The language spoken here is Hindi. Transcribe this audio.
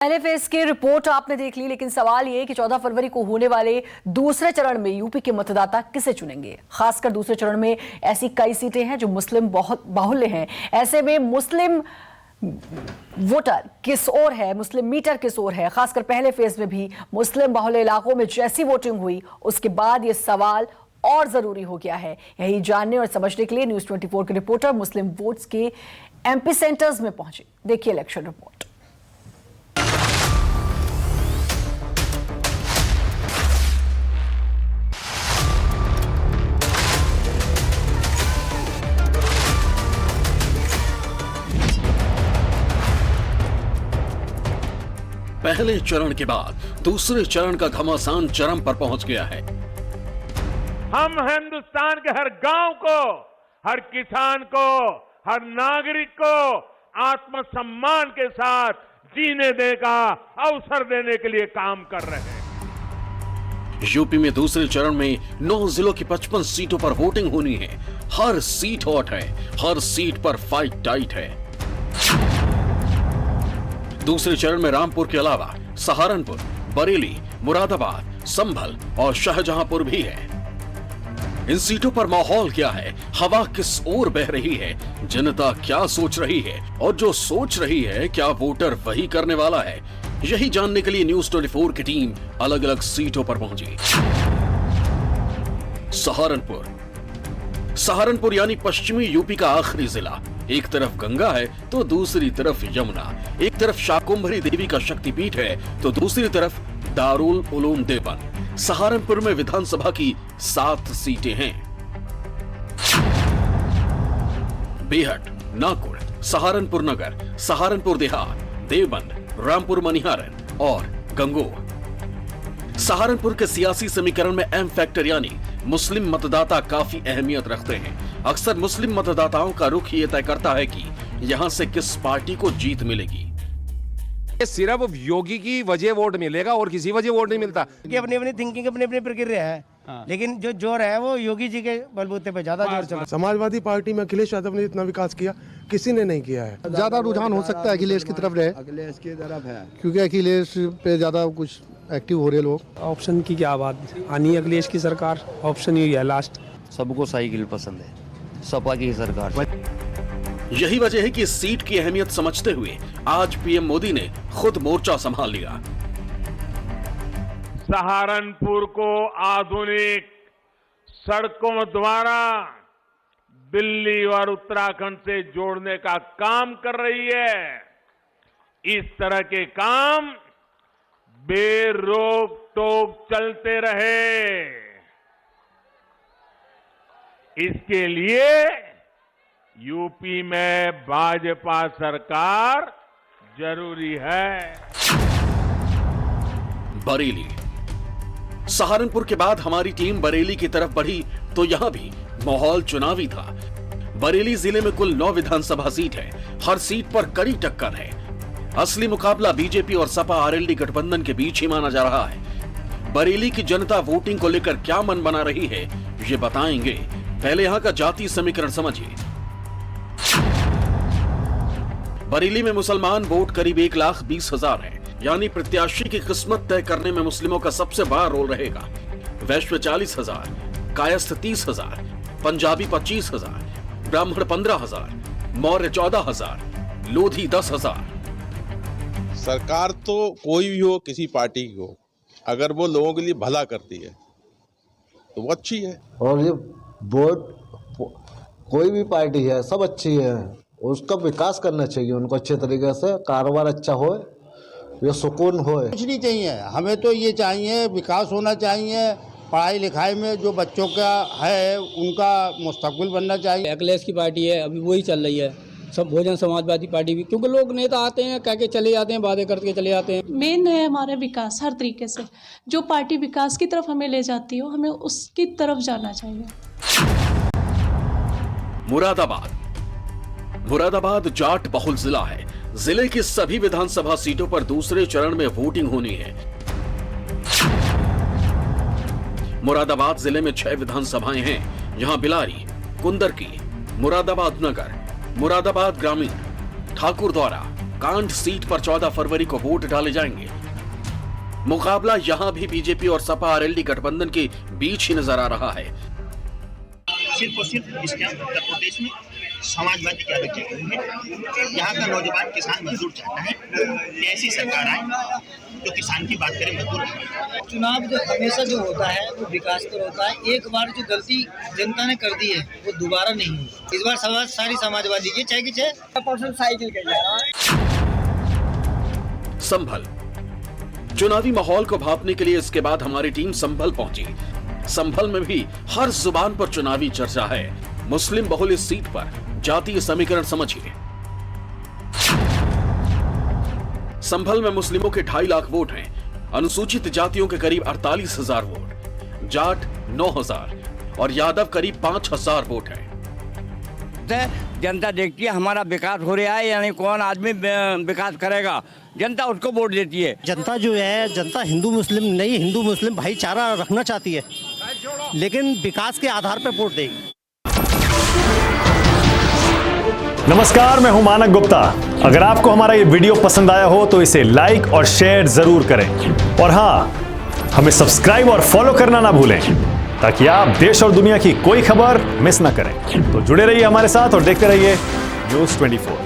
पहले फेज की रिपोर्ट आपने देख ली, लेकिन सवाल ये कि 14 फरवरी को होने वाले दूसरे चरण में यूपी के मतदाता किसे चुनेंगे। खासकर दूसरे चरण में ऐसी कई सीटें हैं जो मुस्लिम बहुत बाहुल्य हैं। ऐसे में मुस्लिम वोटर किस ओर है, मुस्लिम मीटर किस ओर है। खासकर पहले फेज में भी मुस्लिम बाहुल्य इलाकों में जैसी वोटिंग हुई, उसके बाद ये सवाल और जरूरी हो गया है। यही जानने और समझने के लिए न्यूज़ 24 के रिपोर्टर मुस्लिम वोट्स के एमपी सेंटर्स में पहुंचे। देखिए इलेक्शन रिपोर्ट। पहले चरण के बाद दूसरे चरण का घमासान चरम पर पहुंच गया है। हम हिंदुस्तान के हर गांव को, हर किसान को, हर नागरिक को आत्मसम्मान के साथ जीने देने का अवसर देने के लिए काम कर रहे हैं। यूपी में दूसरे चरण में 9 जिलों की 55 सीटों पर वोटिंग होनी है। हर सीट हॉट है, हर सीट पर फाइट टाइट है। दूसरे चरण में रामपुर के अलावा सहारनपुर, बरेली, मुरादाबाद, संभल और शाहजहांपुर भी है। इन सीटों पर माहौल क्या है, हवा किस ओर बह रही है, जनता क्या सोच रही है और जो सोच रही है क्या वोटर वही करने वाला है, यही जानने के लिए न्यूज़ 24 की टीम अलग अलग सीटों पर पहुंची। सहारनपुर यानी पश्चिमी यूपी का आखिरी जिला। एक तरफ गंगा है तो दूसरी तरफ यमुना, एक तरफ शाकुंभरी देवी का शक्तिपीठ है तो दूसरी तरफ दारुल उलूम देवबंद। सहारनपुर में विधानसभा की 7 सीटें हैं। बेहट, नाकुड़, सहारनपुर नगर, सहारनपुर देहात, देवबंद, रामपुर मनिहारन और गंगोह। सहारनपुर के सियासी समीकरण में एम फैक्टर यानी मुस्लिम मतदाता काफी अहमियत रखते हैं। अक्सर मुस्लिम मतदाताओं का रुख ये तय करता है कि यहां से किस पार्टी को जीत मिलेगी। सिर्फ योगी की वजह वोट मिलेगा और किसी वजह वोट नहीं मिलता। कि अपनी अपनी थिंकिंग, अपनी अपनी प्रक्रिया है। लेकिन जो जोर है वो योगी जी के बलबूते पे ज्यादा जोर चला। समाजवादी पार्टी में अखिलेश यादव ने इतना विकास किया, किसी ने नहीं किया है। ज्यादा रुझान हो सकता है अखिलेश की तरफ रहे, अखिलेश की तरफ है, क्योंकि अखिलेश पे ज्यादा कुछ एक्टिव हो रहे लोग। ऑप्शन की क्या बात आनी है, अखिलेश की सरकार ऑप्शन ही है लास्ट। सबको साइकिल पसंद है, सपा की सरकार। यही वजह है कि इस सीट की अहमियत समझते हुए आज पीएम मोदी ने खुद मोर्चा संभाल लिया। सहारनपुर को आधुनिक सड़कों द्वारा दिल्ली और उत्तराखंड से जोड़ने का काम कर रही है। इस तरह के काम बेरोक टोक चलते रहे, इसके लिए यूपी में भाजपा सरकार जरूरी है। बरेली। सहारनपुर के बाद हमारी टीम बरेली की तरफ बढ़ी तो यहां भी माहौल चुनावी था। बरेली जिले में कुल 9 विधानसभा सीट है। हर सीट पर कड़ी टक्कर है। असली मुकाबला बीजेपी और सपा आरएलडी गठबंधन के बीच ही माना जा रहा है। बरेली की जनता वोटिंग को लेकर क्या मन बना रही है, ये बताएंगे। पहले यहां का जातीय समीकरण समझिए। बरेली में मुसलमान वोट करीब 1,20,000 है, यानी प्रत्याशी की किस्मत तय करने में मुस्लिमों का सबसे बड़ा रोल रहेगा। वैश्य 40,000, कायस्थ 30,000, पंजाबी 25,000, ब्राह्मण 15,000, मौर्य 14,000, लोधी 10,000। सरकार तो कोई भी हो, किसी पार्टी की हो, अगर वो लोगों के लिए भला करती है तो वो अच्छी है। और ये वोट कोई भी पार्टी है, सब अच्छी है, उसका विकास करना चाहिए उनको अच्छे तरीके से, कारोबार अच्छा हो, ये सुकून हो। कुछ नहीं चाहिए हमें, तो ये चाहिए विकास होना चाहिए। पढ़ाई लिखाई में जो बच्चों का है उनका मुस्तकबिल बनना चाहिए। अखिलेश की पार्टी है, अभी वही चल रही है। सब बहुजन समाजवादी पार्टी भी, क्योंकि लोग नेता आते हैं कह के चले जाते हैं, वादे करके चले जाते हैं। मेन है हमारा विकास, हर तरीके से जो पार्टी विकास की तरफ हमें ले जाती हो, हमें उसकी तरफ जाना चाहिए। मुरादाबाद जाट बहुल जिला है। जिले की सभी विधानसभा सीटों पर दूसरे चरण में वोटिंग होनी है। मुरादाबाद जिले में 6 विधानसभाएं हैं। यहां बिलारी, कुंदरकी, मुरादाबाद नगर, मुरादाबाद ग्रामीण, ठाकुरद्वारा, कांठ सीट पर 14 फरवरी को वोट डाले जाएंगे। मुकाबला यहां भी बीजेपी और सपा आरएलडी गठबंधन के बीच ही नजर आ रहा है। सिर्फ और सिर्फ इस टाइम उत्तर प्रदेश में समाजवादी की आगे चल रही है। यहाँ का नौजवान किसान मजदूर चाहता है कि ऐसी सरकार आए जो किसान की बात करे, मजदूर की बात। चुनाव जो हमेशा जो होता है वो विकास पर होता है। एक बार जो गलती जनता ने कर दी है वो दोबारा नहीं होगी। इस बार सारी समाजवादी की चाहे कि 6% साइकिल के जा रहा है। संभल चुनावी माहौल को भांपने के लिए इसके बाद हमारी टीम संभल पहुंची। संभल में भी हर जुबान पर चुनावी चर्चा है। मुस्लिम बहुल इस सीट पर जातीय समीकरण समझिए। संभल में मुस्लिमों के 2.5 लाख वोट हैं, अनुसूचित जातियों के करीब 48,000 वोट, जाट 9,000 और यादव करीब 5,000 वोट हैं। जनता देखती है हमारा विकास हो रहा है, यानी कौन आदमी विकास करेगा, जनता उसको वोट देती है। जनता जो है, जनता हिंदू मुस्लिम नहीं, हिंदू मुस्लिम भाईचारा रखना चाहती है, लेकिन विकास के आधार पर वोट देगी। नमस्कार, मैं हूं मानक गुप्ता। अगर आपको हमारा ये वीडियो पसंद आया हो तो इसे लाइक और शेयर जरूर करें, और हां, हमें सब्सक्राइब और फॉलो करना ना भूलें ताकि आप देश और दुनिया की कोई खबर मिस ना करें। तो जुड़े रहिए हमारे साथ और देखते रहिए News 24।